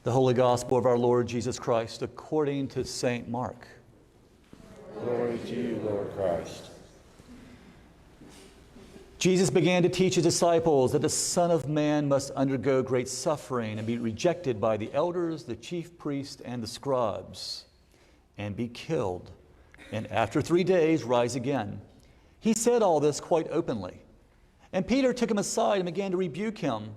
The Holy Gospel of our Lord Jesus Christ according to St. Mark. Glory to you, Lord Christ. Jesus began to teach his disciples that the Son of Man must undergo great suffering and be rejected by the elders, the chief priests, and the scribes, and be killed, and after 3 days rise again. He said all this quite openly. And Peter took him aside and began to rebuke him.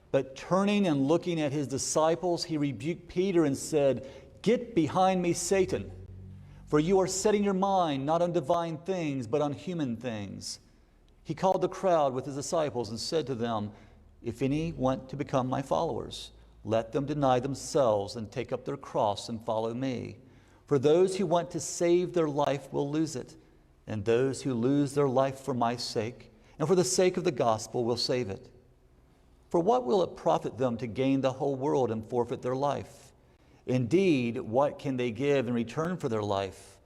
But turning and looking at his disciples, he rebuked Peter and said, "Get behind me, Satan, for you are setting your mind not on divine things, but on human things." He called the crowd with his disciples and said to them, "If any want to become my followers, let them deny themselves and take up their cross and follow me. For those who want to save their life will lose it, and those who lose their life for my sake and for the sake of the gospel will save it. For what will it profit them to gain the whole world and forfeit their life? Indeed, what can they give in return for their life?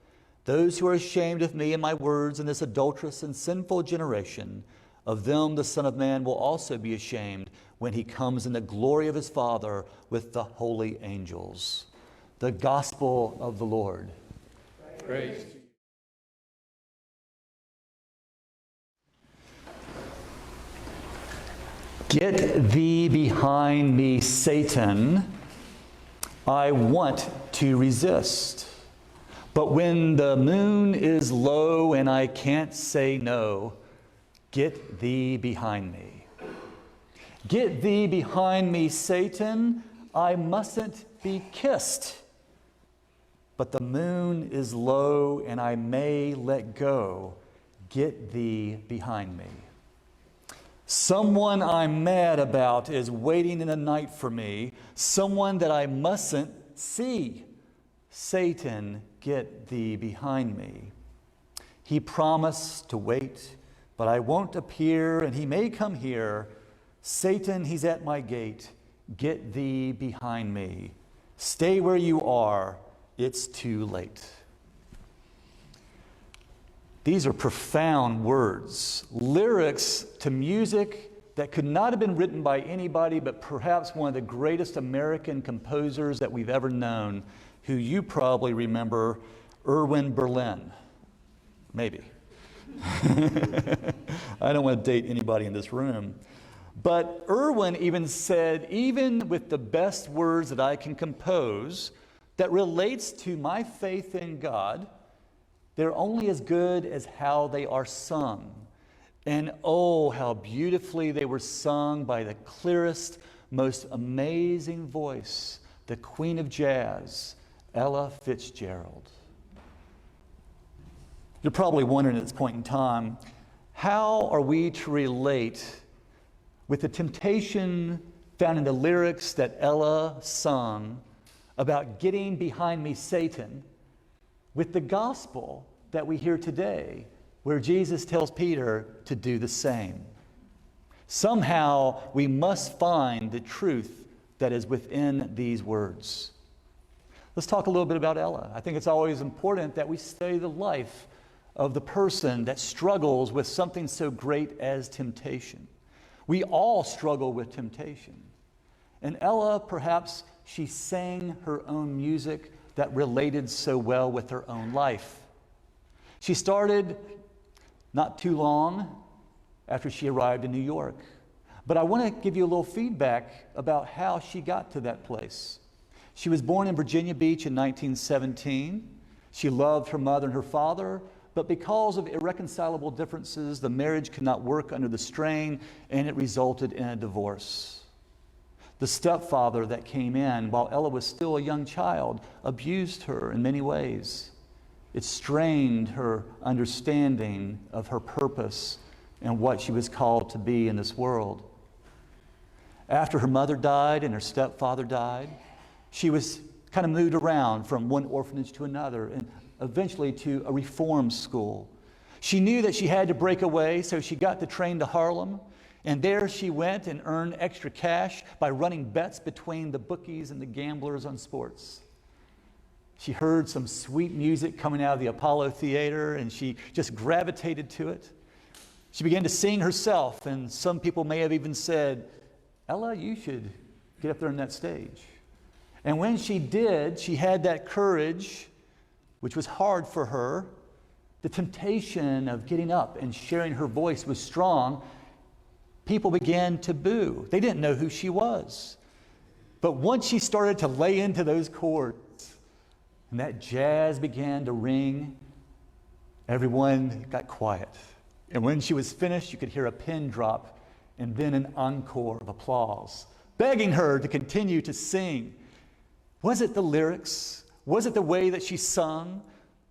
Those who are ashamed of me and my words in this adulterous and sinful generation, of them the Son of Man will also be ashamed when he comes in the glory of his Father with the holy angels." The Gospel of the Lord. Praise to you. Get thee behind me, Satan. I want to resist. But when the moon is low and I can't say no, get thee behind me. Get thee behind me, Satan. I mustn't be kissed. But the moon is low and I may let go. Get thee behind me. Someone I'm mad about is waiting in the night for me, someone that I mustn't see. Satan, get thee behind me. He promised to wait, but I won't appear, and he may come here. Satan, he's at my gate. Get thee behind me. Stay where you are. It's too late. These are profound words, lyrics to music that could not have been written by anybody but perhaps one of the greatest American composers that we've ever known, who you probably remember, Irving Berlin. Maybe. I don't want to date anybody in this room. But Irwin even said, even with the best words that I can compose that relates to my faith in God, they're only as good as how they are sung. And oh, how beautifully they were sung by the clearest, most amazing voice, the Queen of Jazz, Ella Fitzgerald. You're probably wondering at this point in time, how are we to relate with the temptation found in the lyrics that Ella sung about getting behind me, Satan, with the gospel that we hear today, where Jesus tells Peter to do the same? Somehow we must find the truth that is within these words. Let's talk a little bit about Ella. I think it's always important that we study the life of the person that struggles with something so great as temptation. We all struggle with temptation. And Ella, perhaps she sang her own music that related so well with her own life. She started not too long after she arrived in New York. But I want to give you a little feedback about how she got to that place. She was born in Virginia Beach in 1917. She loved her mother and her father, but because of irreconcilable differences, the marriage could not work under the strain, and it resulted in a divorce. The stepfather that came in while Ella was still a young child abused her in many ways. It strained her understanding of her purpose and what she was called to be in this world. After her mother died and her stepfather died, she was kind of moved around from one orphanage to another and eventually to a reform school. She knew that she had to break away, so she got the train to Harlem, and there she went and earned extra cash by running bets between the bookies and the gamblers on sports. She heard some sweet music coming out of the Apollo Theater, and she just gravitated to it. She began to sing herself, and some people may have even said, "Ella, you should get up there on that stage." And when she did, she had that courage, which was hard for her. The temptation of getting up and sharing her voice was strong. People began to boo. They didn't know who she was. But once she started to lay into those chords, and that jazz began to ring, everyone got quiet. And when she was finished, you could hear a pin drop and then an encore of applause, begging her to continue to sing. Was it the lyrics? Was it the way that she sung?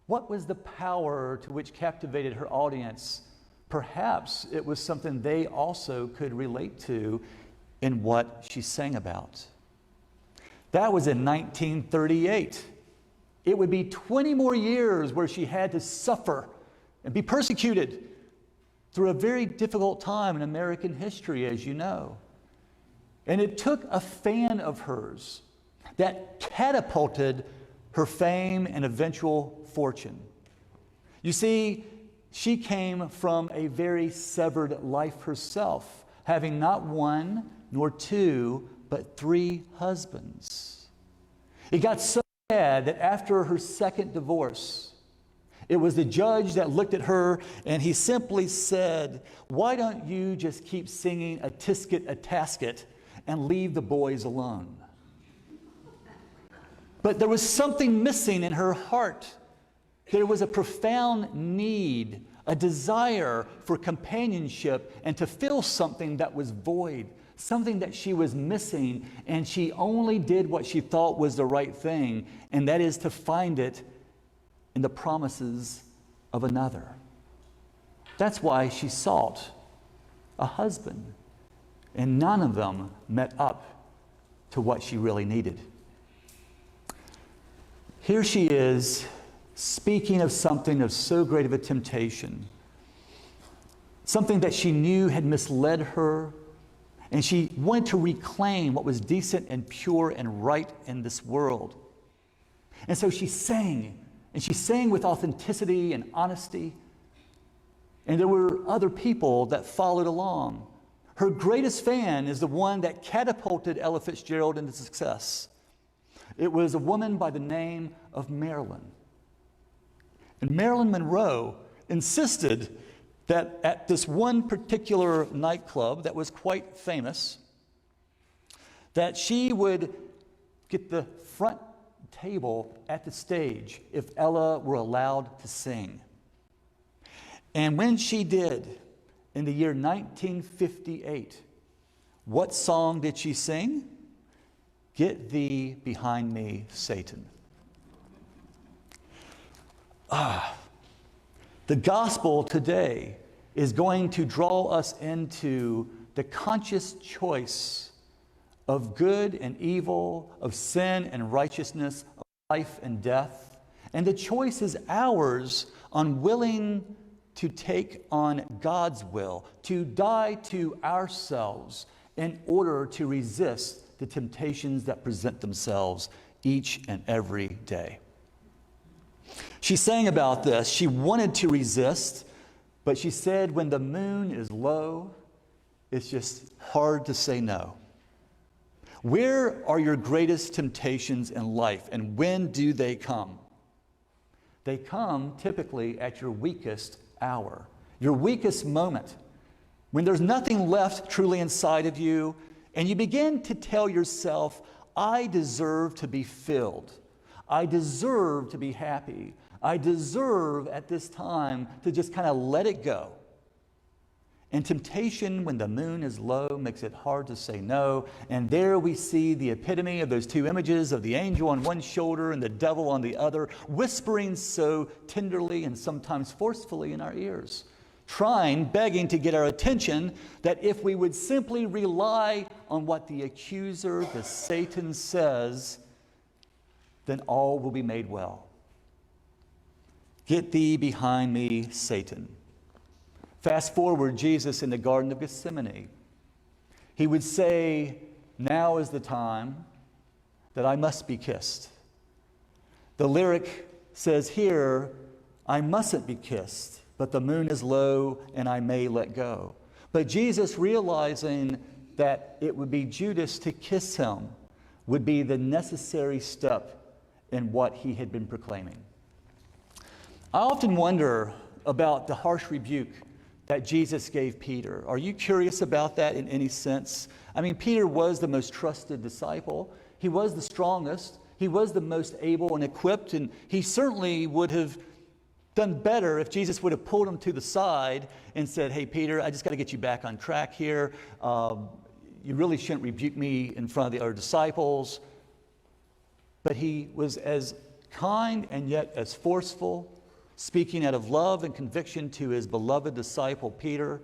What was the power to which captivated her audience? Perhaps it was something they also could relate to in what she sang about. That was in 1938. It would be 20 more years where she had to suffer and be persecuted through a very difficult time in American history, as you know. And it took a fan of hers that catapulted her fame and eventual fortune. You see, she came from a very severed life herself, having not one nor two, but 3 husbands. It got so bad that after her second divorce, it was the judge that looked at her and he simply said, "Why don't you just keep singing a tisket, a tasket, and leave the boys alone?" But there was something missing in her heart. There was a profound need, a desire for companionship and to fill something that was void, something that she was missing, and she only did what she thought was the right thing, and that is to find it in the promises of another. That's why she sought a husband, and none of them met up to what she really needed. Here she is, speaking of something of so great of a temptation, something that she knew had misled her, and she wanted to reclaim what was decent and pure and right in this world. And so she sang, and she sang with authenticity and honesty, and there were other people that followed along. Her greatest fan is the one that catapulted Ella Fitzgerald into success. It was a woman by the name of Marilyn. And Marilyn Monroe insisted that at this one particular nightclub that was quite famous, that she would get the front table at the stage if Ella were allowed to sing. And when she did, in the year 1958, what song did she sing? "Get thee behind me, Satan." The gospel today is going to draw us into the conscious choice of good and evil, of sin and righteousness, of life and death. And the choice is ours on willing to take on God's will, to die to ourselves in order to resist the temptations that present themselves each and every day. She sang about this. She wanted to resist, but she said, when the moon is low, it's just hard to say no. Where are your greatest temptations in life, and when do they come? They come typically at your weakest hour, your weakest moment, when there's nothing left truly inside of you, and you begin to tell yourself, I deserve to be filled. I deserve to be happy. I deserve at this time to just kind of let it go. And temptation, when the moon is low, makes it hard to say no. And there we see the epitome of those 2 images of the angel on one shoulder and the devil on the other, whispering so tenderly and sometimes forcefully in our ears, begging to get our attention, that if we would simply rely on what the accuser, the Satan, says, then all will be made well. Get thee behind me, Satan. Fast forward, Jesus in the Garden of Gethsemane. He would say, now is the time that I must be kissed. The lyric says here, I mustn't be kissed, but the moon is low and I may let go. But Jesus, realizing that it would be Judas to kiss him, would be the necessary step in what he had been proclaiming. I often wonder about the harsh rebuke that Jesus gave Peter. Are you curious about that in any sense? I mean, Peter was the most trusted disciple. He was the strongest. He was the most able and equipped, and he certainly would have done better if Jesus would have pulled him to the side and said, "Hey, Peter, I just got to get you back on track here. You really shouldn't rebuke me in front of the other disciples." But he was as kind and yet as forceful, speaking out of love and conviction to his beloved disciple Peter,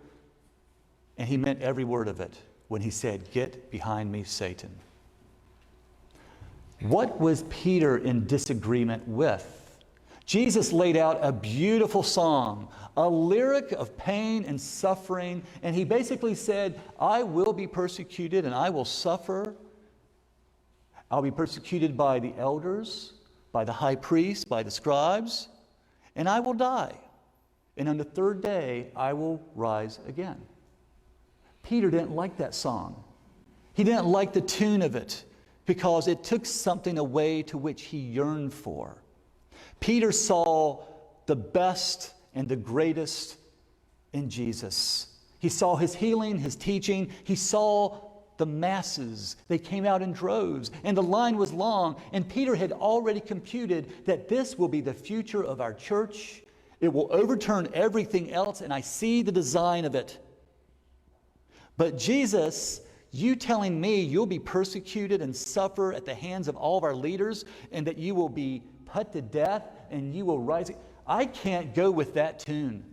and he meant every word of it when he said, "Get behind me, Satan." What was Peter in disagreement with? Jesus laid out a beautiful song, a lyric of pain and suffering, and he basically said, "I will be persecuted and I will suffer. I'll be persecuted by the elders, by the high priests, by the scribes, and I will die. And on the third day, I will rise again." Peter didn't like that song. He didn't like the tune of it because it took something away to which he yearned for. Peter saw the best and the greatest in Jesus. He saw his healing, his teaching. He saw the masses. They came out in droves, and the line was long. And Peter had already computed that this will be the future of our church. It will overturn everything else, and I see the design of it. But Jesus, you telling me you'll be persecuted and suffer at the hands of all of our leaders, and that you will be put to death and you will rise. I can't go with that tune.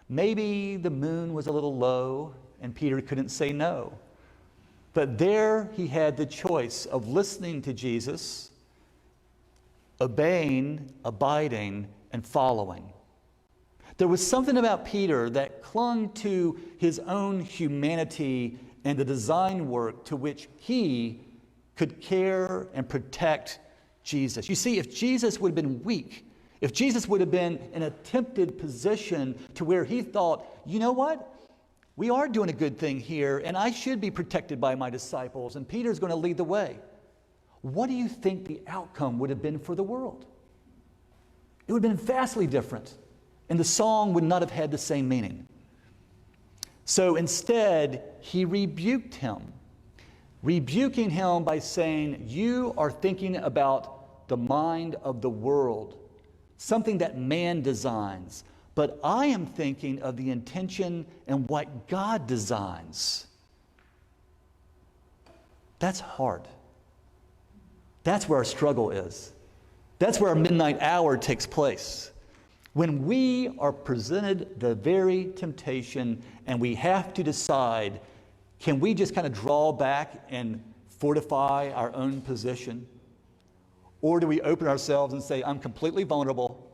Maybe the moon was a little low and Peter couldn't say no. But there he had the choice of listening to Jesus, obeying, abiding, and following. There was something about Peter that clung to his own humanity and the design work to which he could care and protect Jesus. You see, if Jesus would have been weak, if Jesus would have been in a tempted position to where he thought, you know what? We are doing a good thing here, and I should be protected by my disciples, and Peter's going to lead the way. What do you think the outcome would have been for the world? It would have been vastly different, and the song would not have had the same meaning. So instead, he rebuked him, rebuking him by saying, "You are thinking about the mind of the world, something that man designs. But I am thinking of the intention and what God designs." That's hard. That's where our struggle is. That's where our midnight hour takes place. When we are presented the very temptation and we have to decide, can we just kind of draw back and fortify our own position? Or do we open ourselves and say, "I'm completely vulnerable.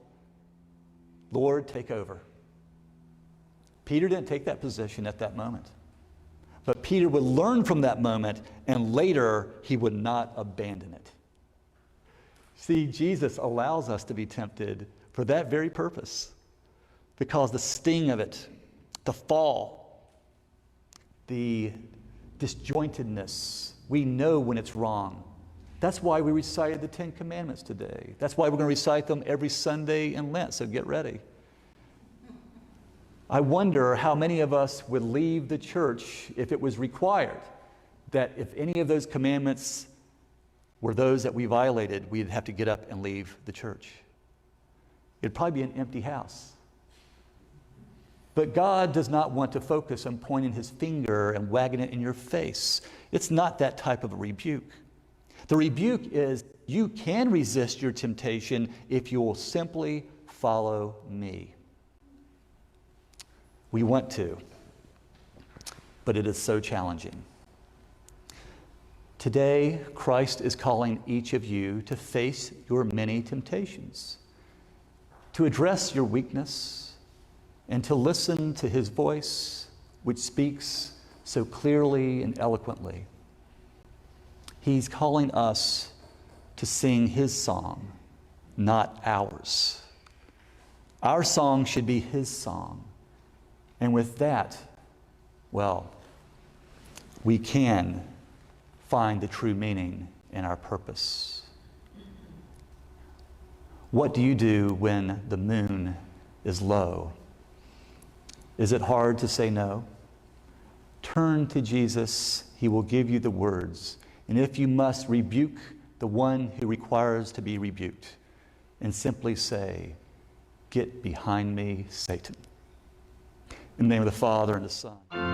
Lord, take over." Peter didn't take that position at that moment. But Peter would learn from that moment, and later he would not abandon it. See, Jesus allows us to be tempted for that very purpose, because the sting of it, the fall, the disjointedness, we know when it's wrong. That's why we recited the 10 Commandments today. That's why we're going to recite them every Sunday in Lent, so get ready. I wonder how many of us would leave the church if it was required that if any of those commandments were those that we violated, we'd have to get up and leave the church. It'd probably be an empty house. But God does not want to focus on pointing his finger and wagging it in your face. It's not that type of a rebuke. The rebuke is, you can resist your temptation if you will simply follow me. We want to, but it is so challenging. Today, Christ is calling each of you to face your many temptations, to address your weakness, and to listen to his voice, which speaks so clearly and eloquently. He's calling us to sing his song, not ours. Our song should be his song. And with that, well, we can find the true meaning in our purpose. What do you do when the moon is low? Is it hard to say no? Turn to Jesus. He will give you the words. And if you must, rebuke the one who requires to be rebuked, and simply say, "Get behind me, Satan." In the name of the Father, and the Son.